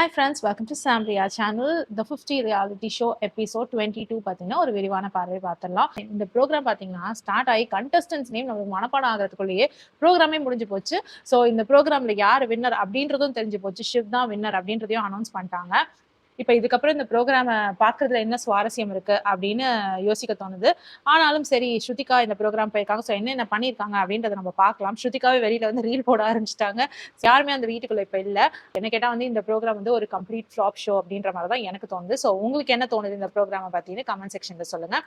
Hi friends, welcome to Samria channel. The 50 reality show episode 22 பார்த்தீங்கன்னா ஒரு விரிவான பார்வை பார்த்துடலாம். இந்த ப்ரோக்ராம் பார்த்தீங்கன்னா ஸ்டார்ட் ஆகி கண்டஸ்டன்ஸ் நேம் நமக்கு மனப்பாடம் ஆகிறதுக்குள்ளேயே ப்ரோக்ராமே முடிஞ்சு போச்சு. ஸோ இந்த ப்ரோக்ராம்ல யார் வின்னர் அப்படின்றதும் தெரிஞ்சு போச்சு. ஷிவ் தான் வின்னர் அப்படின்றதையும் அனௌன்ஸ் பண்ணிட்டாங்க. இப்ப இதுக்கப்புறம் இந்த ப்ரோக்ராம பாக்குறதுல என்ன சுவாரஸ்யம் இருக்கு அப்படின்னு யோசிக்க தோணுது. ஆனாலும் சரி ஸ்ருதிகா இந்த ப்ரோக்ராம் போயிருக்காங்க. ஸோ என்னென்ன பண்ணியிருக்காங்க அப்படின்றத நம்ம பார்க்கலாம். ஸ்ருதிகாவே வெளியில வந்து ரீல் போட ஆரம்பிச்சுட்டாங்க. யாருமே அந்த வீட்டுக்குள்ள இப்ப இல்ல. என்ன கேட்டா வந்து இந்த ப்ரோக்ராம் வந்து ஒரு கம்ப்ளீட் ஃப்ளாப் ஷோ அப்படின்ற மாதிரி தான் எனக்கு தோணுது. ஸோ உங்களுக்கு என்ன தோணுது இந்த ப்ரோக்ராம பத்தின்னு கமெண்ட் செக்ஷன்ல சொல்லுங்க.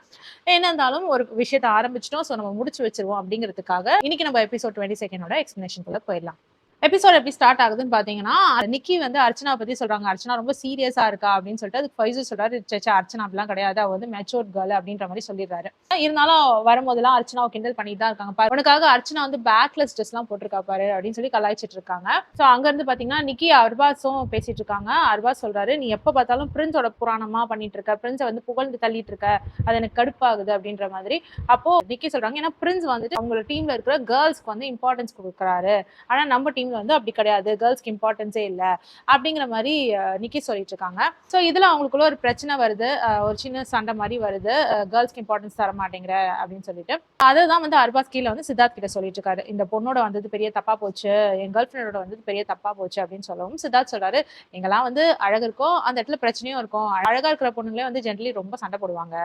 என்ன இருந்தாலும் ஒரு விஷயத்தை ஆரம்பிச்சிட்டோம். ஸோ நம்ம முடிச்சு வச்சிருவோம் அப்படிங்கிறதுக்காக இன்னைக்கு நம்ம எபிசோட் 22 எக்ஸ்பிளனேஷனுக்குள்ள போயிடலாம். எபிசோட் எப்படி ஸ்டார்ட் ஆகுதுன்னு பாத்தீங்கன்னா, நிக்கி வந்து அர்ச்சனா பத்தி சொல்றாங்க. அர்ச்சனா ரொம்ப சீரியஸா இருக்கா அப்படின்னு சொல்லிட்டு அதுக்கு ஃபைசு சொல்றாரு, "ச்சே அர்ச்சனா அப்படிலாம் கிடையாது. அவ வந்து மெச்சூர்ட் கேர்ள்" அப்படின்ற மாதிரி சொல்லிடுறாரு. இருந்தாலும் வரும்போதெல்லாம் அர்ச்சனாவை கிண்டல் பண்ணிட்டு தான் இருக்காங்க. உனக்காக அர்ச்சனா வந்து பேக்லெஸ் ட்ரெஸ் எல்லாம் போட்டிருக்கா பாரு அப்படின்னு சொல்லி கலாய்ச்சிட்டு இருக்காங்க. சோ அங்க இருந்து பாத்தீங்கன்னா நிக்கி அர்பாஸும் பேசிட்டு இருக்காங்க. அர்பாஸ் சொல்றாரு, "நீ எப்ப பார்த்தாலும் பிரின்ஸோட புராணமா பண்ணிட்டு இருக்க, பிரின்ஸை வந்து புகழ்ந்து தள்ளிட்டு இருக்க, அது எனக்கு கடுப்பாகுது" அப்படின்ற மாதிரி. அப்போ நிக்கி சொல்றாங்க, ஏன்னா பிரின்ஸ் வந்துட்டு அவங்களோட டீம்ல இருக்கிற கேர்ள்ஸ்க்கு வந்து இம்பார்ட்டன்ஸ் கொடுக்குறாரு. ஆனா நம்ம டீம்ல வந்து அப்படி கிடையாது, கேர்ள்ஸ்க்கு இம்பார்ட்டன்ஸே இல்ல அப்படிங்கிற மாதிரி நிக்கி சொல்லிட்டு இருக்காங்க. சோ இதுல அவங்களுக்குள்ள ஒரு பிரச்சனை வருது, ஒரு சின்ன சண்டை மாதிரி வருது, கேர்ள்ஸ்க்கு இம்பார்ட்டன்ஸ் தர மாட்டேங்கிற அப்படின்னு சொல்லிட்டு. அதுதான் வந்து அர்பாஸ் கீழே வந்து சித்தார்த் கிட்ட சொல்லிட்டு இருக்காரு, இந்த பொண்ணோட வந்தது பெரிய தப்பா போச்சு, என் கேர்ள் ஃப்ரெண்டோட வந்தது பெரிய தப்பா போச்சு அப்படின்னு சொல்லவும் சித்தார்த் சொல்றாரு, எங்கெல்லாம் வந்து அழகு இருக்கும் அந்த இடத்துல பிரச்சனையும் இருக்கும், அழகா இருக்கிற பொண்ணுங்களே வந்து ஜென்ரலி ரொம்ப சண்டை போடுவாங்க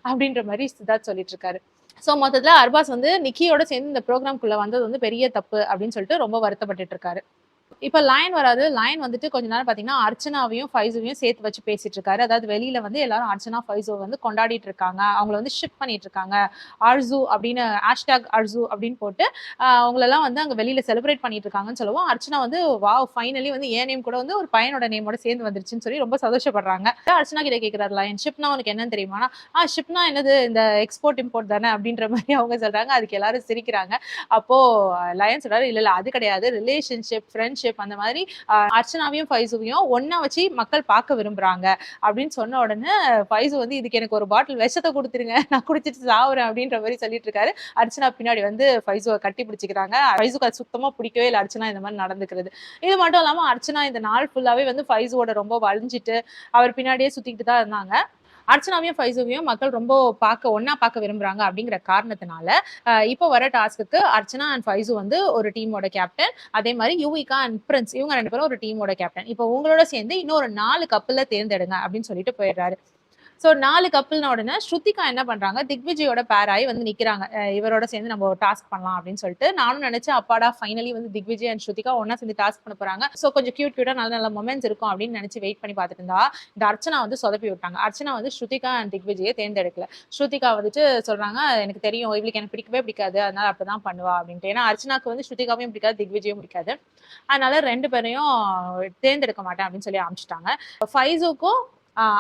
அப்படின்ற மாதிரி சித்தார்த் சொல்லிட்டு இருக்காரு. சோ மொத்தத்துல அர்பாஸ் வந்து நிக்கியோட சேர்ந்து இந்த ப்ரோக்ராம்குள்ள வந்தது வந்து பெரிய தப்பு அப்படின்னு சொல்லிட்டு ரொம்ப வருத்தப்பட்டு இருக்காரு. இப்ப லயன் வராது. லயன் வந்துட்டு கொஞ்ச நேரம் பாத்தீங்கன்னா அர்ச்சனாவையும் ஃபைஸுவையும் சேர்த்து வச்சு பேசிட்டு இருக்காரு. அதாவது வெளியில வந்து எல்லாரும் அர்ச்சனா ஃபைஸோ வந்து கொண்டாடிட்டு இருக்காங்க, அவங்கள வந்து ஷிப் பண்ணிட்டு இருக்காங்க. அர்சு அப்படின்னு #அர்சு அப்படின்னு போட்டு அவங்களெல்லாம் வந்து அங்க வெளியில செலிப்ரேட் பண்ணிட்டு இருக்காங்கன்னு சொல்லுவோம். அர்ச்சனா வந்து வாவ் ஃபைனலி வந்து என் நேம் கூட வந்து ஒரு பையனோட நேமோட சேர்ந்து வந்துருச்சுன்னு சொல்லி ரொம்ப சந்தோஷப்படுறாங்க. அர்ச்சனா கிட்ட கேட்கிறாரு லயன், ஷிப்னா உனக்கு என்னன்னு தெரியுமா? ஷிப்னா என்னது, இந்த எக்ஸ்போர்ட் இம்போர்ட் தானே அப்படின்ற மாதிரி அவங்க சொல்றாங்க. அதுக்கு எல்லாரும் சிரிக்கிறாங்க. அப்போ லயன் சொல்றாரு, இல்ல இல்ல அது கிடையாது, ரிலேஷன்ஷிப் ஃப்ரெண்ட்ஷிப் அந்த மாதிரி அர்ச்சனாவையும் ஃபைசுவையும் ஒன்னா வச்சு மக்கள் பார்க்க விரும்புறாங்க அப்படின்னு சொன்ன உடனே ஃபைசு வந்து இதுக்கு எனக்கு ஒரு பாட்டில் விஷத்தை கொடுத்துருங்க, நான் குடிச்சிட்டு சாவுறேன் அப்படின்ற மாதிரி சொல்லிட்டு இருக்காரு. அர்ச்சனா பின்னாடி வந்து ஃபைசுவை கட்டி பிடிச்சிக்கிறாங்க. ஃபைசுக்கு அது சுத்தமா பிடிக்கவே இல்லை அர்ச்சனா இந்த மாதிரி நடந்துக்கிறது. இது மட்டும் இல்லாம அர்ச்சனா இந்த நாள் ஃபுல்லாவே வந்து ஃபைசுவோட ரொம்ப வளைஞ்சிட்டு அவர் பின்னாடியே சுத்திக்கிட்டு தான் இருந்தாங்க. அர்ச்சனாவையும் ஃபைசுவையும் மக்கள் ரொம்ப ஒன்னா பார்க்க விரும்புறாங்க அப்படிங்கிற காரணத்தினால இப்போ வர டாஸ்க்கு அர்ச்சனா அண்ட் ஃபைசு வந்து ஒரு டீமோட கேப்டன், அதே மாதிரி யுவிகா அண்ட் பிரின்ஸ் இவங்க 2 பேரும் ஒரு டீமோட கேப்டன். இப்போ உங்களோட சேர்ந்து இன்னொரு 4 கப்பல தேர்ந்தெடுங்க அப்படின்னு சொல்லிட்டு போயிடுறாரு. சோ 4 கப்பல்ன உடனே ஸ்ருதிகா என்ன பண்றாங்க, திக்விஜயோட பேர் ஆகி வந்து நிக்கிறாங்க. இவரோட சேர்ந்து நம்ம டாஸ்க் பண்ணலாம் அப்படின்னு சொல்லிட்டு. நானும் நினைச்சேன் அப்பாடா ஃபைனலி வந்து திக்விஜய் அண்ட் ஸ்ருதிகா ஒன்னா சேர்ந்து டாஸ்க் பண்ண போறாங்க, சோ கொஞ்சம் கியூட்டா நல்ல நல்ல மொமெண்ட்ஸ் இருக்கும் அப்படின்னு நினைச்சு வெயிட் பண்ணி பார்த்துட்டு இருந்தா இந்த அர்ச்சனா வந்து சொதப்பி விட்டாங்க. அர்ச்சனா வந்து ஸ்ருதிகா அண்ட் திக்விஜயை தேர்ந்தெடுக்கல. ஸ்ருதிகா வந்துட்டு சொல்றாங்க, எனக்கு தெரியும் இவளுக்கு எனக்கு பிடிக்கவே பிடிக்காது, அதனால அப்படிதான் பண்ணுவா அப்படின்ட்டு. ஏன்னா அர்ச்சனாக்கு வந்து ஸ்ருதிகாவையும் பிடிக்காது, திக்விஜயும் பிடிக்காது, அதனால 2 பேரையும் தேர்ந்தெடுக்க மாட்டேன் அப்படின்னு சொல்லி ஆரம்பிச்சிட்டாங்க. ஃபைசுக்கும்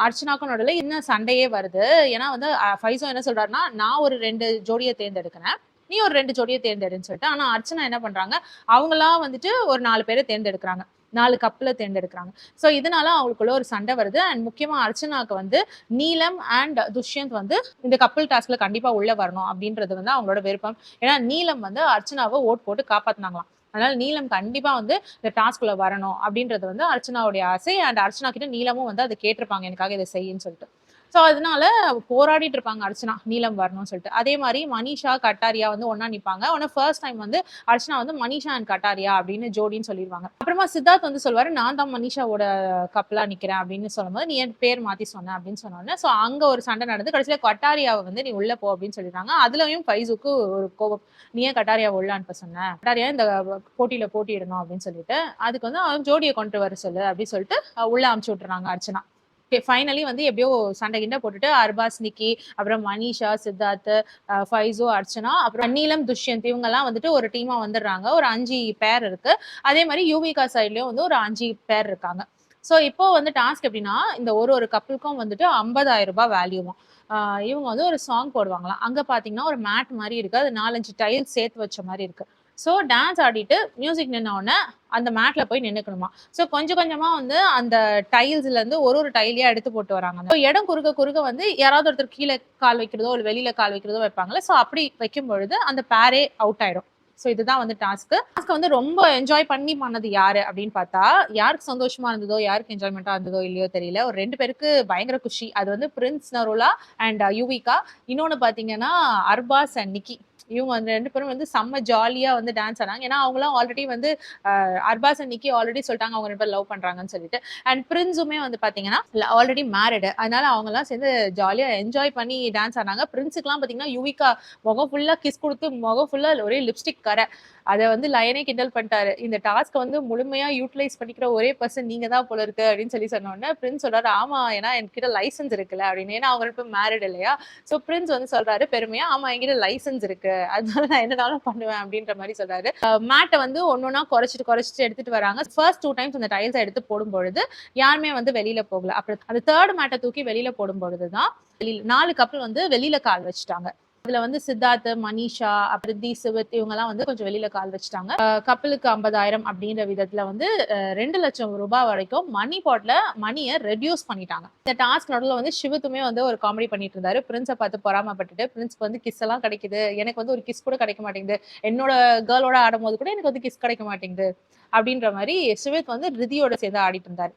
அர்ச்சனாக்கும் நடுவில் இன்னும் சண்டையே வருது. ஏன்னா வந்து ஃபைசோ என்ன சொல்றாருன்னா, நான் ஒரு 2 ஜோடியை தேர்ந்தெடுக்கிறேன், நீ ஒரு 2 ஜோடியை தேர்ந்தெடுன்னு சொல்லிட்டு. ஆனா அர்ச்சனா என்ன பண்றாங்க, அவங்களா வந்துட்டு ஒரு 4 பேரை தேர்ந்தெடுக்கிறாங்க, 4 கப்பல தேர்ந்தெடுக்கிறாங்க. சோ இதனால அவங்களுக்குள்ள ஒரு சண்டை வருது. அண்ட் முக்கியமா அர்ச்சனாக்கு வந்து நீலம் அண்ட் துஷ்யந்த் வந்து இந்த கப்பல் டாஸ்க்ல கண்டிப்பா உள்ள வரணும் அப்படின்றது வந்து அவங்களோட விருப்பம். ஏன்னா நீலம் வந்து அர்ச்சனாவை ஓட் போட்டு காப்பாத்தினாங்களாம், அதனால நீலம் கண்டிப்பா வந்து இந்த டாஸ்க்குள்ள வரணும் அப்படின்றது வந்து அர்ச்சனாவுடைய ஆசை. அண்ட் அர்ச்சனா கிட்ட நீலமும் வந்து அதை கேட்டிருப்பாங்க, எனக்காக இதை செய்யுன்னு சொல்லிட்டு. சோ அதனால போராடிட்டு இருப்பாங்க அர்ச்சனா நீலம் வரணும்னு சொல்லிட்டு. அதே மாதிரி மனிஷா கட்டாரியா வந்து ஒன்னா நிப்பாங்க. உடனே ஃபர்ஸ்ட் டைம் வந்து அர்ச்சனா வந்து மனிஷா அண்ட் கட்டாரியா அப்படின்னு ஜோடின்னு சொல்லிடுவாங்க. அப்புறமா சித்தார்த் வந்து சொல்லுவாரு, நான் தான் மனிஷாவோட கப்பலா நிக்கிறேன் அப்படின்னு சொல்லும்போது, நீ என் பேர் மாத்தி சொன்ன அப்படின்னு சொன்னோன்னே சோ அங்க ஒரு சண்டை நடந்து கடைசியில கட்டாரியாவை வந்து நீ உள்ள போ அப்படின்னு சொல்லிடுறாங்க. அதுலயும் ஃபைசுக்கு ஒரு கோபம், நீ ஏன் கட்டாரியாவை உள்ள அனுப்ப சொன்ன, கட்டாரியா இந்த போட்டியில போட்டியிடணும் அப்படின்னு சொல்லிட்டு. அதுக்கு வந்து அவன் ஜோடியை கொண்டு வர சொல்லு அப்படின்னு சொல்லிட்டு உள்ள அமுச்சு விட்டுறாங்க அர்ச்சனா. ஃபைனலி வந்து எப்படியோ சண்டை கிண்ட போட்டுட்டு அர்பாஸ், நிக்கி, அப்புறம் மனிஷா, சித்தார்த், ஃபைசோ, அர்ச்சனா, அப்புறம் நீலம், துஷ்யந்த் இவங்க எல்லாம் வந்துட்டு ஒரு டீமா வந்துடுறாங்க. ஒரு 5 பேர் இருக்கு. அதே மாதிரி யூவிகா சைட்லயும் வந்து ஒரு 5 பேர் இருக்காங்க. சோ இப்போ வந்து டாஸ்க் எப்படின்னா, இந்த ஒரு கப்பலுக்கும் வந்துட்டு 50,000 ரூபாய் வேல்யூவும். இவங்க வந்து ஒரு சாங் போடுவாங்களாம். அங்க பாத்தீங்கன்னா ஒரு மேட் மாதிரி இருக்கு, அது 4-5 டைல்ஸ் சேர்த்து வச்ச மாதிரி இருக்கு. சோ டான்ஸ் ஆடிட்டு மியூசிக் நின்ன உடனே அந்த மேட்ல போய் நின்னுக்கணுமா. சோ கொஞ்சம் கொஞ்சமா வந்து அந்த டைல்ஸ்ல இருந்து ஒரு டைலியா எடுத்து போட்டு வராங்க. இடம் குறுக்க வந்து யாராவது ஒருத்தர் கீழே கால் வைக்கிறதோ இல்ல வெளியில கால் வைக்கிறதோ வைப்பாங்கல்ல, சோ அப்படி வைக்கும் பொழுது அந்த பேரே அவுட் ஆயிடும். ஸோ இதுதான் வந்து டாஸ்க் வந்து ரொம்ப என்ஜாய் பண்ணி பண்ணது யாரு அப்படின்னு பார்த்தா, யாருக்கு சந்தோஷமா இருந்ததோ, யாருக்கு என்ஜாய்மெண்ட்டா இருந்ததோ இல்லையோ தெரியல. ஒரு 2 பேருக்கு பயங்கர குஷி. அது வந்து பிரின்ஸ் நருலா அண்ட் யுவிகா. இன்னொன்னு பார்த்தீங்கன்னா, அர்பாஸ் அண்ட் நிக்கி. இவங்க வந்து 2 பேரும் வந்து செம்ம ஜாலியா வந்து டான்ஸ் ஆடுனாங்க. ஏன்னா அவங்கலாம் ஆல்ரெடி வந்து அர்பாஸ் அண்ட் நிக்கி ஆல்ரெடி சொல்லிட்டாங்க அவங்க 2 பேரும் லவ் பண்றாங்கன்னு சொல்லிட்டு. அண்ட் பிரின்ஸுமே வந்து பார்த்தீங்கன்னா, ஆல்ரெடி மேரிடு. அதனால அவங்கலாம் சேர்ந்து ஜாலியா என்ஜாய் பண்ணி டான்ஸ் ஆடுனாங்க. பிரின்ஸுக்குலாம் பார்த்தீங்கன்னா, யுவிகா முகம் ஃபுல்லா கிஸ் குடுத்து, முகம் ஃபுல்லா ஒரே லிப்ஸ்டிக் கரை. அத வந்து லயனே கிண்டல் பண்ணிட்டாரு. இந்த டாஸ்க்க வந்து முழுமையா யூட்டிலைஸ் பண்ணிக்கிற ஒரே பெர்சன் நீங்க தான் போல இருக்கு அப்படின்னு சொன்ன உடனே பிரின்ஸ் சொல்றாரு, ஆமா ஏன்னா என்கிட்ட லைசன்ஸ் இருக்குல்ல அப்படின்னு. ஏன்னா அவங்க 2 பேரும் மேரிட் இல்லையா? சோ பிரின்ஸ் வந்து சொல்றாரு பெருமையா, ஆமா என்கிட்ட லைசன்ஸ் இருக்கு. அதனால நான் என்னனாலும் பண்ணுவேன் அப்படின்ற மாதிரி சொல்றாரு. மேட்டை வந்து ஒன்னொன்னா குறைச்சிட்டு எடுத்துட்டு வராங்க. ஃபர்ஸ்ட் 2 டைம்ஸ் அந்த டைல்ஸை எடுத்து போடும்பொழுது யாருமே வந்து வெளியில போகல. அப்புறம் அந்த தேர்ட் மேட்டை தூக்கி வெளியில போடும்பொழுதுதான் 4 கப்பல் வந்து வெளியில கால் வச்சுட்டாங்க. அதுல வந்து சித்தார்த், மனிஷா, அப்ரிதி, சிவத் இவங்கலாம் வந்து கொஞ்சம் வெளியில கால் வச்சுட்டாங்க. கப்பலுக்கு 50,000 அப்படின்ற விதத்துல வந்து 2 லட்சம் ரூபாய் வரைக்கும் மணி பாட்ல மணியை ரெடியூஸ் பண்ணிட்டாங்க. இந்த டாஸ்க் நடுவில் வந்து சிவத்துமே வந்து ஒரு காமெடி பண்ணிட்டு இருந்தாரு. பிரின்ஸை பார்த்து பொறாமப்பட்டுட்டு, பிரின்ஸ்க்கு வந்து கிஸ் எல்லாம் கிடைக்குது, எனக்கு வந்து ஒரு கிஸ் கூட கிடைக்க மாட்டேங்குது, என்னோட கேர்ளோட ஆடும்போது கூட எனக்கு வந்து கிஸ் கிடைக்க மாட்டேங்குது அப்படின்ற மாதிரி சிவத் வந்து ரிதியோட சேர்ந்து ஆடிட்டு இருந்தாரு.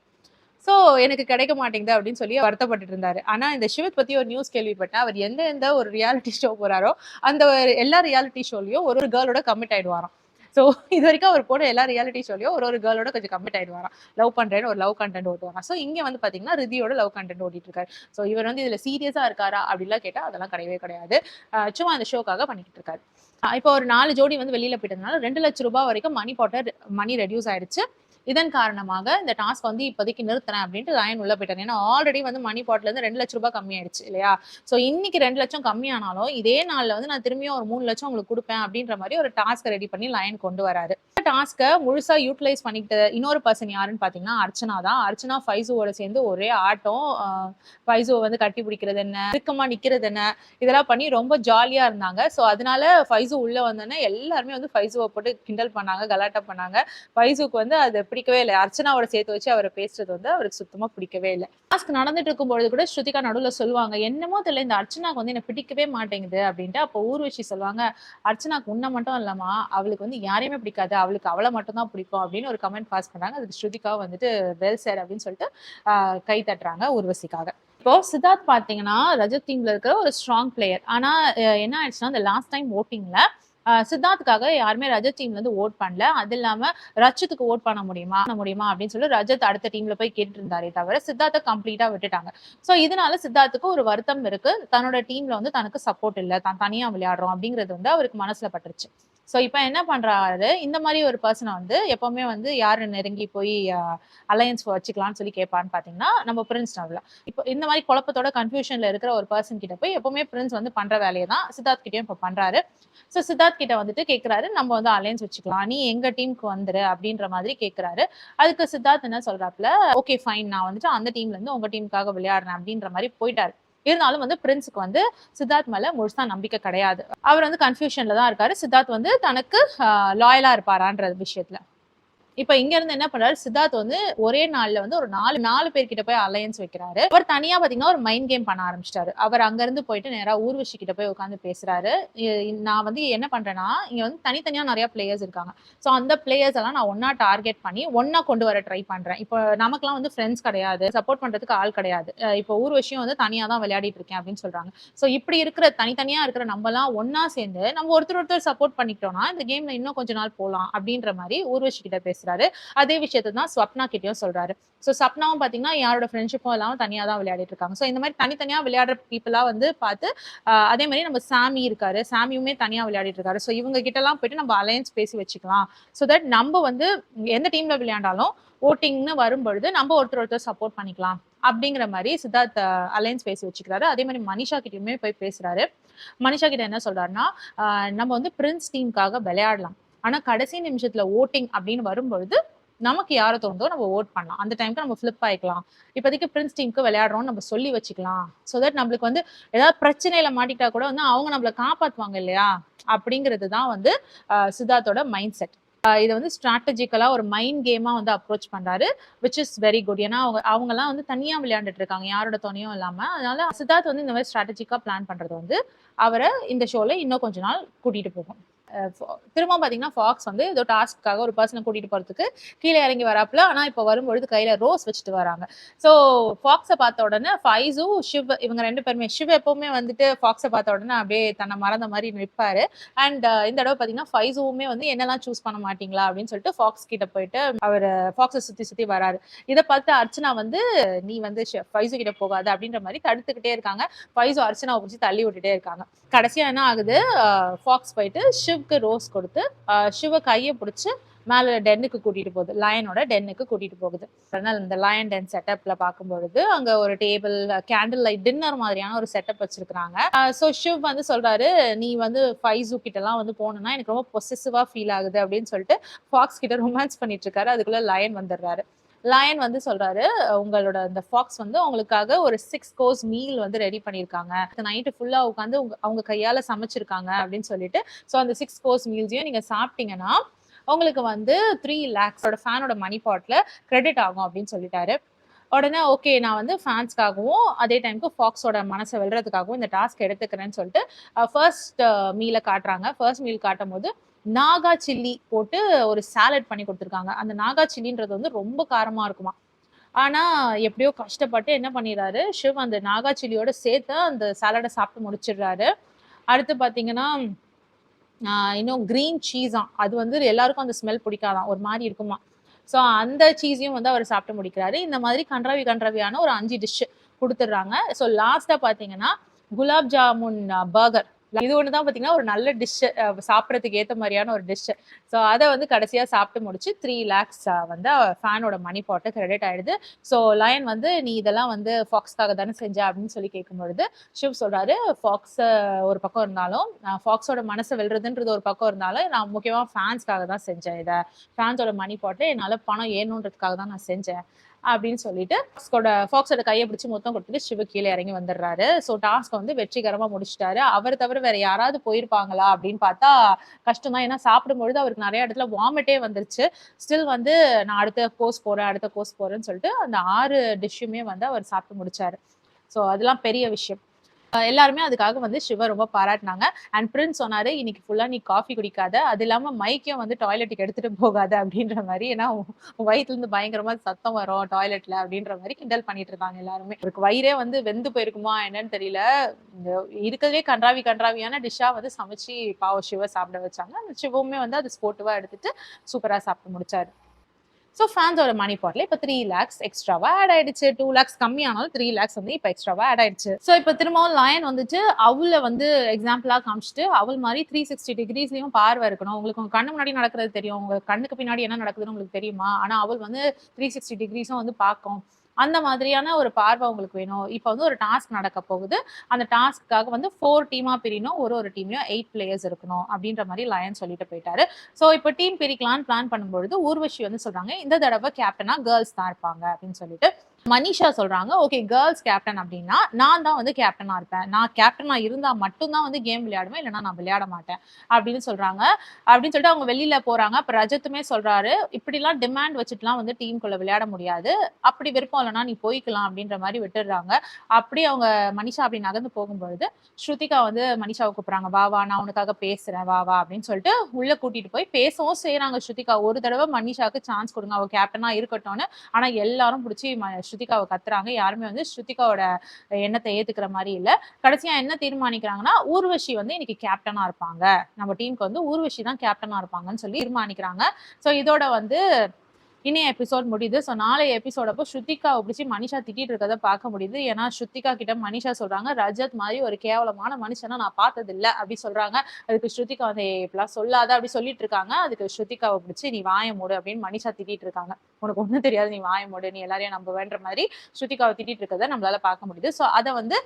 சோ எனக்கு கிடைக்க மாட்டேங்குது அப்படின்னு சொல்லி வருத்தப்பட்டுட்டு இருந்தாரு. ஆனா இந்த சிவத் பத்தி ஒரு நியூஸ் கேள்விப்பட்டேன். அவர் எந்த ஒரு ரியாலிட்டி ஷோ போறாரோ அந்த எல்லா ரியாலிட்டி ஷோலயும் ஒரு கேர்ளோட கமிட் ஆயிடுவாராம். சோ இது வரைக்கும் அவர் போன எல்லா ரியாலிட்டி ஷோலயும் ஒரு கேர்ளோட கொஞ்சம் கமிட் ஆயிடுவாராம். லவ் பண்றேன்னு ஒரு லவ் கண்டென்ட் ஓட்டுவாராம். சோ இங்க வந்து பாத்தீங்கன்னா ரிதியோட லவ் கண்டென்ட் ஓட்டிட்டு இருக்காரு. சோ இவர் வந்து இதுல சீரியஸா இருக்காரா அப்படிலாம் கேட்டா அதெல்லாம் கிடையவே கிடையாது. சும்மா அந்த ஷோக்காக பண்ணிட்டு இருக்காரு. இப்போ ஒரு 4 ஜோடி வந்து வெளியில போயிட்டதுனால 2 லட்சம் ரூபாய் வரைக்கும் மணி ரெடியூஸ் ஆயிடுச்சு. இதன் காரணமாக இந்த டாஸ்க் வந்து இப்போதைக்கு நிறுத்துறேன் அப்படின்ட்டு லயன் உள்ள போயிட்டாங்க. ஏன்னா ஆல்ரெடி வந்து மணி பாட்ல இருந்து 2 லட்சம் ரூபாய் கம்மியாயிடுச்சு இல்லையா? சோ இன்னைக்கு 2 லட்சம் கம்மியானாலும் இதே நாள்ல வந்து நான் திரும்பியும் ஒரு 3 லட்சம் உங்களுக்கு கொடுப்பேன் அப்படின்ற மாதிரி ஒரு டாஸ்க் ரெடி பண்ணி லயன் கொண்டு வராரு. டாஸ்க்கை முழுசா யூட்டிலைஸ் பண்ணிக்கிட்ட இன்னொரு பர்சன் யாருன்னு பாத்தீங்கன்னா அர்ச்சனா தான். அர்ச்சனா ஃபைசூவோட சேர்ந்து ஒரே ஆட்டம். ஃபைசூவை வந்து கட்டி பிடிக்கிறது என்ன, இறுக்கமா நிக்கிறது என்ன, இதெல்லாம் பண்ணி ரொம்ப ஜாலியா இருந்தாங்க. சோ அதனால ஃபைசூ உள்ள வந்தோன்னே எல்லாருமே வந்து ஃபைசூவை போட்டு கிண்டல் பண்ணாங்க, கலாட்டா பண்ணாங்க. ஃபைசூக்கு வந்து அது பிடிக்கவே இல்லை. அர்ச்சனாவோட சேர்த்து வச்சு அவரை பேசுறது வந்து அவருக்கு சுத்தமா பிடிக்கவே இல்லை. டாஸ்க் நடந்துட்டு இருக்கும்பொழுது கூட ஸ்ருதிகா நடுவுல சொல்லுவாங்க, என்னமோ தெரியல இந்த அர்ச்சனாக்கு வந்து என்ன பிடிக்கவே மாட்டேங்குது அப்படின்ட்டு. அப்போ ஊர்வஷி சொல்லுவாங்க, அர்ச்சனாக்கு உன்னை மட்டும் இல்லமா அவளுக்கு வந்து யாரையுமே பிடிக்காது, அவளுக்கு அவளை மட்டும் தான் பிடிக்கும் அப்படின்னு ஒரு கமெண்ட் பாஸ் பண்றாங்க. அதுக்கு ஸ்ருதிகா வந்துட்டு வெல் சார் அப்படின்னு சொல்லிட்டு கை தட்டுறாங்க ஊர்வசிக்காக. இப்போ சித்தார்த் பாத்தீங்கன்னா ரஜத் டீம்ல இருக்கிற ஒரு ஸ்ட்ராங் பிளேயர். ஆனா என்ன ஆயிடுச்சுன்னா இந்த லாஸ்ட் டைம் ஓட்டிங்ல சித்தார்த்துக்காக யாருமே ரஜத் டீம்ல இருந்து ஓட் பண்ணல. அது இல்லாம ரச்சித்துக்கு ஓட் பண்ண முடியுமா அப்படின்னு சொல்லி ரஜத் அடுத்த டீம்ல போய் கேட்டு இருந்தாரே தவிர சித்தார்த்தை கம்ப்ளீட்டா விட்டுட்டாங்க. சோ இதனால சித்தார்த்துக்கு ஒரு வருத்தம் இருக்கு. தன்னோட டீம்ல வந்து தனக்கு சப்போர்ட் இல்ல, தான் தனியா விளையாடுறோம் அப்படிங்கிறது வந்து அவருக்கு மனசுல பட்டுருச்சு. சோ இப்ப என்ன பண்றாரு, இந்த மாதிரி ஒரு பர்சனை வந்து எப்பவுமே வந்து யாரு நெருங்கி போய் அலையன்ஸ் வச்சுக்கலாம்னு சொல்லி கேட்பான்னு பாத்தீங்கன்னா நம்ம பிரின்ஸ் நவ்லா. இப்போ இந்த மாதிரி குழப்பத்தோட கன்ஃபியூஷன்ல இருக்கிற ஒரு பர்சன் கிட்ட போய் எப்பவுமே பிரின்ஸ் வந்து பண்ற வேலையை தான் சித்தார்த் கிட்டயும் இப்ப பண்றாரு. சோ சித்தார்த் கிட்ட வந்துட்டு கேக்குறாரு, நம்ம வந்து அலையன்ஸ் வச்சுக்கலாம், நீ எங்க டீமுக்கு வந்துரு அப்படின்ற மாதிரி கேக்குறாரு. அதுக்கு சித்தார்த் என்ன சொல்றாப்ல, ஓகே ஃபைன் நான் வந்துட்டு அந்த டீம்ல இருந்து உங்க டீமுக்காக விளையாடுறேன் அப்படின்ற மாதிரி போயிட்டாரு. இருந்தாலும் வந்து பிரின்ஸுக்கு வந்து சித்தார்த் மேல முழுசா நம்பிக்கை கிடையாது. அவர் வந்து கன்ஃபியூஷன்ல தான் இருக்காரு. சித்தார்த் வந்து தனக்கு லாயலா இருப்பாரான்ற விஷயத்துல. இப்ப இங்க இருந்து என்ன பண்றாரு, சித்தார்த் வந்து ஒரே நாள்ல வந்து ஒரு 4 பேர்கிட்ட போய் அலையன்ஸ் வைக்கிறாரு. அவர் தனியா பாத்தீங்கன்னா ஒரு மைண்ட் கேம் பண்ண ஆரம்பிச்சிட்டாரு. அவர் அங்க இருந்து போயிட்டு நேரா ஊர்வஷி கிட்ட போய் உட்காந்து பேசுறாரு. நான் வந்து என்ன பண்றேன்னா, இங்க வந்து தனித்தனியா நிறைய பிளேயர்ஸ் இருக்காங்க. சோ அந்த பிளேயர்ஸ் எல்லாம் நான் ஒன்னா டார்கெட் பண்ணி ஒன்னா கொண்டு வர ட்ரை பண்றேன். இப்போ நமக்கெல்லாம் வந்து ஃப்ரெண்ட்ஸ் கிடையாது, சப்போர்ட் பண்றதுக்கு ஆள் கிடையாது. இப்போ ஊர்வஷியும் வந்து தனியா தான் விளையாடிட்டு இருக்கேன் அப்படின்னு சொல்றாங்க. சோ இப்படி இருக்கிற தனித்தனியா இருக்கிற நம்ம எல்லாம் ஒன்னா சேர்ந்து நம்ம ஒருத்தர் சப்போர்ட் பண்ணிக்கிட்டோம்னா இந்த கேம்ல இன்னும் கொஞ்ச நாள் போலாம் அப்படின்ற மாதிரி ஊர்வஷி கிட்ட பேசுறாரு. அதே விஷயத்தை தான் ஸ்வப்னா கிட்டயும் சொல்றாரு. சோ சப்னாவும் பாத்தீங்கன்னா யாரோட ஃப்ரெண்ட்ஷிப்பும் இல்லாம தனியா தான் விளையாடிட்டு இருக்காங்க. சோ இந்த மாதிரி தனித்தனியா விளையாடுற பீப்புளா வந்து பார்த்து அதே மாதிரி நம்ம சாமி இருக்காரு, சாமியுமே தனியா விளையாடிட்டு இருக்காரு. சோ இவங்க கிட்ட எல்லாம் போயிட்டு நம்ம அலையன்ஸ் பேசி வச்சுக்கலாம். சோ தட் நம்ம வந்து எந்த டீம்ல விளையாண்டாலும் ஓட்டிங்னு வரும்பொழுது நம்ம ஒருத்தர் சப்போர்ட் பண்ணிக்கலாம் அப்படிங்கிற மாதிரி சித்தார்த் அலையன்ஸ் பேசி வச்சுக்கிறாரு. அதே மாதிரி மனிஷா கிட்டயுமே போய் பேசுறாரு. மனிஷா கிட்ட என்ன சொல்றாருன்னா, நம்ம வந்து பிரின்ஸ் டீமுக்காக விளையாடலாம், ஆனா கடைசி நிமிஷத்துல ஓட்டிங் அப்படின்னு வரும்பொழுது நமக்கு யார தோணுதோ நம்ம ஓட் பண்ணலாம். அந்த டைம்க்கு நம்ம ஃபிளிப் ஆயிக்கலாம். இப்போதைக்கு பிரின்ஸ் டீமுக்கு விளையாடுறோம்னு நம்ம சொல்லி வச்சுக்கலாம். சோ தட் நம்மளுக்கு வந்து ஏதாவது பிரச்சனையில மாட்டிட்டா கூட வந்து அவங்க நம்மள காப்பாத்துவாங்க இல்லையா அப்படிங்கிறது தான் வந்து சித்தார்த்தோட மைண்ட் செட். இதை வந்து ஸ்ட்ராட்டஜிக்கலா ஒரு மைண்ட் கேமா வந்து அப்ரோச் பண்றாரு, விச் இஸ் வெரி குட். ஏன்னா அவங்க எல்லாம் வந்து தனியா விளையாண்டுட்டு இருக்காங்க, யாரோட துணையும் இல்லாம. அதனால சித்தார்த் வந்து இந்த மாதிரி ஸ்ட்ராட்டஜிக்கா பிளான் பண்றது வந்து அவரை இந்த ஷோல இன்னும் கொஞ்ச நாள் கூட்டிட்டு போகும். திரும்ப பாத்தீங்கன்னா ஃபாக்ஸ் வந்து ஏதோ டாஸ்க்காக ஒரு பர்சனை கூட்டிட்டு போறதுக்கு கீழே இறங்கி வராப்புல. ஆனா இப்ப வரும்பொழுது கையில ரோஸ் வச்சுட்டு வராங்க. சோ ஃபாக்ஸ பார்த்த உடனே ஃபைஸும் ஷிவ் இவங்க 2 பேருமே ஷிவ் எப்பவுமே வந்துட்டு ஃபாக்ஸ பார்த்த உடனே அப்படியே தன்னை மறந்த மாதிரி நிற்பாரு. அண்ட் இந்த தடவை பாத்தீங்கன்னா ஃபைஸுமே வந்து என்னெல்லாம் சூஸ் பண்ண மாட்டீங்களா அப்படின்னு சொல்லிட்டு ஃபாக்ஸ் கிட்ட போயிட்டு அவர் ஃபாக்ஸை சுத்தி சுத்தி வராரு. இதை பார்த்து அர்ச்சனா வந்து நீ வந்து ஃபைஸு கிட்ட போகாது அப்படின்ற மாதிரி தடுத்துக்கிட்டே இருக்காங்க. ஃபைஸு அர்ச்சனாவை பிடிச்சி தள்ளி விட்டுட்டே இருக்காங்க. கடைசியா என்ன ஆகுது, ஃபாக்ஸ் போயிட்டு ஷிவ்க்கு ரோஸ் கொடுத்து ஷிவ கையை பிடிச்சி மேல டென்னுக்கு கூட்டிட்டு போகுது, லயனோட டென்னுக்கு கூட்டிட்டு போகுது. அதனால இந்த லயன் டென் செட்டப்ல பார்க்கும்பொழுது அங்க ஒரு டேபிள், கேண்டில் லைட் டின்னர் மாதிரியான ஒரு செட்டப் வச்சிருக்காங்க. ஸோ ஷிவ் வந்து சொல்றாரு, நீ வந்து ஃபைஸு கிட்ட எல்லாம் வந்து போனோம்னா எனக்கு ரொம்ப பொசசிவா ஃபீல் ஆகுது அப்படின்னு சொல்லிட்டு ஃபாக்ஸ் கிட்ட ரொமான்ஸ் பண்ணிட்டு இருக்காரு. அதுக்குள்ள லயன் வந்துடுறாரு. லயன் வந்து சொல்றாரு, உங்களோட அந்த ஃபாக்ஸ் வந்து உங்களுக்காக ஒரு 6 கோர்ஸ் மீல் வந்து ரெடி பண்ணிருக்காங்க. நைட்டு ஃபுல்லா உட்காந்து அவங்க கையால சமைச்சிருக்காங்க அப்படின்னு சொல்லிட்டு, ஸோ அந்த 6 கோர்ஸ் மீல்ஸையும் நீங்க சாப்பிட்டீங்கன்னா உங்களுக்கு வந்து 3 lakhs ஃபேனோட மணி பாட்ல கிரெடிட் ஆகும் அப்படின்னு சொல்லிட்டாரு. உடனே ஓகே, நான் வந்து ஃபேன்ஸ்க்காகவும் அதே டைமுக்கு ஃபாக்ஸோட மனசை வெல்றதுக்காகவும் இந்த டாஸ்க் எடுத்துக்கிறேன்னு சொல்லிட்டு ஃபர்ஸ்ட் மீலை காட்டுறாங்க. ஃபர்ஸ்ட் மீல் காட்டும் போது நாகா சில்லி போட்டு ஒரு சாலட் பண்ணி கொடுத்துருக்காங்க. அந்த நாகா சில்லின்றது வந்து ரொம்ப காரமா இருக்குமா. ஆனா எப்படியோ கஷ்டப்பட்டு என்ன பண்ணிடுறாரு ஷிவ், அந்த நாகா சில்லியோட சேர்த்து அந்த சாலடை சாப்பிட்டு முடிச்சிடுறாரு. அடுத்து பாத்தீங்கன்னா இன்னும் கிரீன் சீஸா, அது வந்து எல்லாருக்கும் அந்த ஸ்மெல் பிடிக்காதான், ஒரு மாதிரி இருக்குமா. ஸோ அந்த சீஸையும் வந்து அவர் சாப்பிட்டு முடிக்கிறாரு. இந்த மாதிரி கன்றாவியான ஒரு 5 டிஷ் கொடுத்துட்றாங்க. ஸோ லாஸ்டா பாத்தீங்கன்னா குலாப் ஜாமுன் பர்கர், இது ஒண்ணுதான் பாத்தீங்கன்னா ஒரு நல்ல டிஷ், சாப்பிடறதுக்கு ஏத்த மாதிரியான ஒரு டிஷ். ஸோ அதை வந்து கடைசியா சாப்பிட்டு முடிச்சு 3 lakhs வந்து ஃபேனோட மணி பாட்டு கிரெடிட் ஆயிடுது. ஸோ லயன் வந்து நீ இதெல்லாம் வந்து ஃபாக்ஸ்க்காக தானே செஞ்ச அப்படின்னு சொல்லி கேட்கும் பொழுது ஷிவ் சொல்றாரு, ஃபாக்ஸ் ஒரு பக்கம் இருந்தாலும், ஃபாக்ஸோட மனசை வெல்றதுன்றது ஒரு பக்கம் இருந்தாலும், நான் முக்கியமா ஃபேன்ஸ்க்காக தான் செஞ்சேன். இதை ஃபேன்ஸோட மணி பாட்டு என்னால பணம் ஏறணுன்றதுக்காக தான் நான் செஞ்சேன் அப்படின்னு சொல்லிட்டு ஃபாக்ஸோட கையை பிடிச்சி மொத்தம் கொடுத்துட்டு சிவ கீழே இறங்கி வந்துடுறாரு. ஸோ டாஸ்க் வந்து வெற்றிகரமா முடிச்சிட்டாரு. அவர் தவிர வேற யாராவது போயிருப்பாங்களா அப்படின்னு பார்த்தா கஷ்டம் தான். ஏன்னா சாப்பிடும்பொழுது அவருக்கு நிறைய இடத்துல வாமிட்டே வந்துருச்சு. ஸ்டில் வந்து நான் அடுத்த கோர்ஸ் போறேன்னு சொல்லிட்டு அந்த 6 டிஷ்ஷுமே வந்து அவர் சாப்பிட்டு முடிச்சாரு. ஸோ அதெல்லாம் பெரிய விஷயம். எல்லாருமே அதுக்காக வந்து சிவ ரொம்ப பாராட்டினாங்க. அண்ட் பிரின்ஸ் சொன்னாரு, இன்னைக்கு ஃபுல்லா நீ காஃபி குடிக்காத, அது இல்லாம மைக்கையும் வந்து டாய்லெட்டுக்கு எடுத்துட்டு போகாத அப்படின்ற மாதிரி. ஏன்னா வயிற்றுல இருந்து பயங்கரமா சத்தம் வரும் டாய்லெட்ல அப்படின்ற மாதிரி கிண்டல் பண்ணிட்டு இருந்தாங்க எல்லாருமே. அவருக்கு வயிறே வந்து வெந்து போயிருக்குமா என்னன்னு தெரியல. இருக்கிறதே கன்றாவியான டிஷ்ஷா வந்து சமைச்சு பாவம் சிவ சாப்பிட வச்சாங்க. அந்த சிவவுமே வந்து அது ஸ்போர்ட்டிவா எடுத்துட்டு சூப்பரா சாப்பிட்டு முடிச்சாரு. ஸோ ஃபேன்ஸோட மணி பாட்ல இப்போ 3 lakhs எக்ஸ்ட்ராவா ஆட் ஆயிடுச்சு. 2 lakhs கம்மியானாலும் 3 lakhs வந்து இப்போ எக்ஸ்ட்ராவா ஆட் ஆயிடுச்சு. ஸோ இப்போ திரும்பவும் லயன் வந்துட்டு அவளை வந்து எக்ஸாம்பிளா காமிச்சிட்டு, அவள் மாதிரி 360 டிகிரிஸ்லயும் பார்வை இருக்கணும். உங்களுக்கு உங்க கண்ணு முன்னாடி நடக்கிறது தெரியும், உங்க கண்ணுக்கு பின்னாடி என்ன நடக்குதுன்னு உங்களுக்கு தெரியுமா, ஆனா அவள் வந்து 360 டிகிரிஸும் வந்து பார்க்கும். அந்த மாதிரியான ஒரு பார்வை உங்களுக்கு வேணும். இப்போ வந்து ஒரு டாஸ்க் நடக்க போகுது. அந்த டாஸ்க்காக வந்து 4 டீமா பிரியணும். ஒரு டீம்லயும் 8 பிளேயர்ஸ் இருக்கணும் அப்படின்ற மாதிரி லயன் சொல்லிட்டு போயிட்டாரு. ஸோ இப்போ டீம் பிரிக்கலான்னு பிளான் பண்ணும்பொழுது ஊர்வஷி வந்து சொல்றாங்க, இந்த தடவை கேப்டனா கேர்ள்ஸ் தான் இருப்பாங்க அப்படின்னு சொல்லிட்டு. மனிஷா சொல்றாங்க, ஓகே கேர்ள்ஸ் கேப்டன் அப்படின்னா நான் தான் வந்து கேப்டனா இருப்பேன். நான் கேப்டனா இருந்தா மட்டும்தான் வந்து கேம் விளையாடுவேன், இல்லைன்னா நான் விளையாட மாட்டேன் அப்படின்னு சொல்றாங்க. அப்படின்னு சொல்லிட்டு அவங்க வெளியில போறாங்க. அப்ப ரஜத்துமே சொல்றாரு, இப்படிலாம் டிமாண்ட் வச்சுட்டுலாம் வந்து டீமுக்குள்ள விளையாட முடியாது, அப்படி விருப்பம் இல்லைன்னா நீ போய்க்கலாம் அப்படின்ற மாதிரி விட்டுடுறாங்க. அப்படி அவங்க மனிஷா அப்படி நகர்ந்து போகும்பொழுது ஸ்ருதிகா வந்து மனிஷாவை கூப்பிடுறாங்க, வா வா நான் உனக்காக பேசுறேன் வா வா அப்படின்னு சொல்லிட்டு உள்ள கூட்டிட்டு போய் பேசவும் செய்யறாங்க ஸ்ருதிகா. ஒரு தடவை மனிஷாவுக்கு சான்ஸ் கொடுங்க, அவ கேப்டனா இருக்கட்டும்னு. ஆனா எல்லாரும் பிடிச்சி ஸ்ருதிகாவை கத்துறாங்க. யாருமே வந்து ஸ்ருதிகாவோட எண்ணத்தை ஏத்துக்கிற மாதிரி இல்ல. கடைசியா என்ன தீர்மானிக்கிறாங்கன்னா, ஊர்வஷி வந்து இன்னைக்கு கேப்டனா இருப்பாங்க, நம்ம டீமுக்கு வந்து ஊர்வஷி தான் கேப்டனா இருப்பாங்கன்னு சொல்லி தீர்மானிக்கிறாங்க. சோ இதோட வந்து இனிய எபிசோட் முடியுது. ஸோ நாளைய எபிசோட் அப்போ ஸ்ருதிகாவை பிடிச்சி மனிஷா திட்டிட்டு இருக்கிறத பார்க்க முடியுது. ஏன்னா ஸ்ருதிகா கிட்ட மனிஷா சொல்றாங்க, ரஜத் மாதிரி ஒரு கேவலமான மனுஷனை நான் பார்த்தது இல்லை அப்படி சொல்றாங்க. அதுக்கு ஸ்ருதிகா வந்து இப்பெல்லாம் சொல்லாத அப்படி சொல்லிட்டு இருக்காங்க. அதுக்கு ஸ்ருதிகாவை பிடிச்சி நீ வாய மூடு அப்படின்னு மனிஷா திட்டிட்டு இருக்காங்க. உனக்கு ஒன்றும் தெரியாது, நீ வாய மூடு, நீ எல்லாரையும் நம்புவேன்ற மாதிரி ஸ்ருதிகாவை திட்டிட்டு இருக்கிறத நம்மளால பார்க்க முடியுது. ஸோ அதை வந்து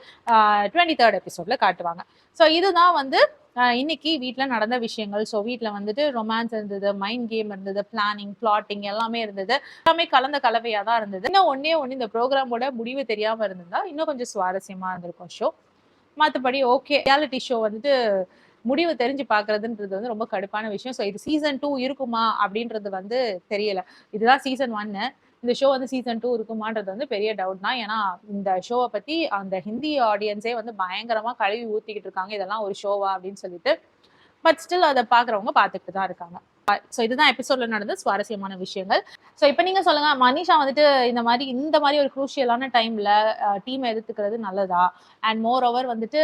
23rd எபிசோட்ல காட்டுவாங்க. ஸோ இதுதான் வந்து இன்னைக்கு வீட்டுல நடந்த விஷயங்கள். ஸோ வீட்டுல வந்துட்டு ரொமான்ஸ் இருந்தது, மைண்ட் கேம் இருந்தது, பிளானிங் பிளாட்டிங் எல்லாமே இருந்தது. எல்லாமே கலந்த கலவையா தான் இருந்தது. இன்னும் ஒன்னே ஒண்ணு, இந்த ப்ரோக்ராமோட முடிவு தெரியாம இருந்திருந்தா இன்னும் கொஞ்சம் சுவாரஸ்யமா இருந்திருக்கும் ஷோ. மற்றபடி ஓகே, ரியாலிட்டி ஷோ வந்துட்டு முடிவு தெரிஞ்சு பாக்குறதுன்றது வந்து ரொம்ப கடுப்பான விஷயம். ஸோ இது சீசன் 2 இருக்குமா அப்படின்றது வந்து தெரியல. இதுதான் சீசன் 1. இந்த ஷோ வந்து சீசன் 2 இருக்குமான்றது வந்து பெரிய டவுட் தான். ஏன்னா இந்த ஷோவை பத்தி அந்த ஹிந்தி ஆடியன்ஸே வந்து பயங்கரமா கழுவி ஊத்திக்கிட்டு இருக்காங்க, இதெல்லாம் ஒரு ஷோவா அப்படின்னு சொல்லிட்டு. பட் ஸ்டில் அதை பாக்குறவங்க பாத்துட்டு தான் இருக்காங்க. ஸோ இதுதான் எபிசோட்ல நடந்த சுவாரஸ்யமான விஷயங்கள். ஸோ இப்போ நீங்க சொல்லுங்க, மனிஷா வந்துட்டு இந்த மாதிரி ஒரு குரூஷியலான டைம்ல டீம் எதிர்த்துக்கிறது நல்லதா? அண்ட் மோர் ஓவர் வந்துட்டு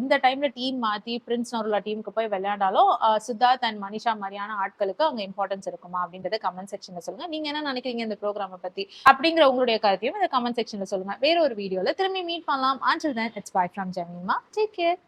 இந்த டைம்ல டீம் மாத்தி பிரின்ஸ் நருலா டீமுக்கு போய் விளையாண்டாலும் சித்தார்த் அண்ட் மனிஷா மாதிரியான ஆட்களுக்கு அவங்க இம்பார்ட்டன்ஸ் இருக்குமா அப்படின்றத கமெண்ட் செக்ஷன்ல சொல்லுங்க. நீங்க என்ன நினைக்கிறீங்க இந்த ப்ரோக்ராமை பத்தி அப்படிங்கிற உங்களுடைய கருத்தையும் இந்த கமெண்ட் செக்ஷன்ல சொல்லுங்க. வேற ஒரு வீடியோல திரும்பி மீட் பண்ணலாம். Until then, it's bye from Jamima. Take care.